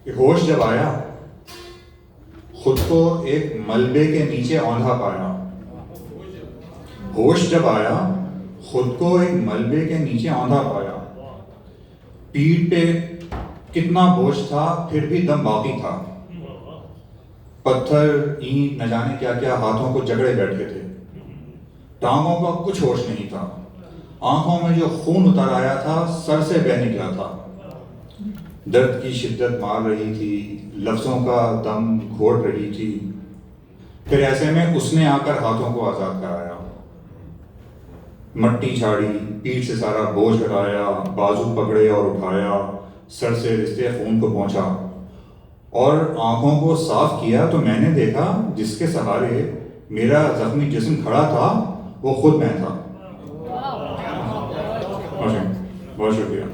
کہ ہوش جب آیا خود کو ایک ملبے کے نیچے اوندھا پایا. ہوش جب آیا خود کو ایک ملبے کے نیچے اوندھا پایا. پیٹھ پہ کتنا بوجھ تھا پھر بھی دم باقی تھا. پتھر اینٹ نہ جانے کیا کیا ہاتھوں کو جگڑے بیٹھے تھے. ٹانگوں کا کچھ ہوش نہیں تھا. آنکھوں میں جو خون اتر آیا تھا سر سے بہہ نکلا تھا. درد کی شدت مار رہی تھی, لفظوں کا دم گھوٹ رہی تھی. پھر ایسے میں اس نے آ کر ہاتھوں کو آزاد کرایا. مٹی جھاڑی, پیٹھ سے سارا بوجھ ہٹایا, بازو پکڑے اور اٹھایا, سر سے رشتے خون کو پہنچا اور آنکھوں کو صاف کیا تو میں نے دیکھا جس کے سہارے میرا زخمی جسم کھڑا تھا وہ خود میں تھا. بہت شکریہ.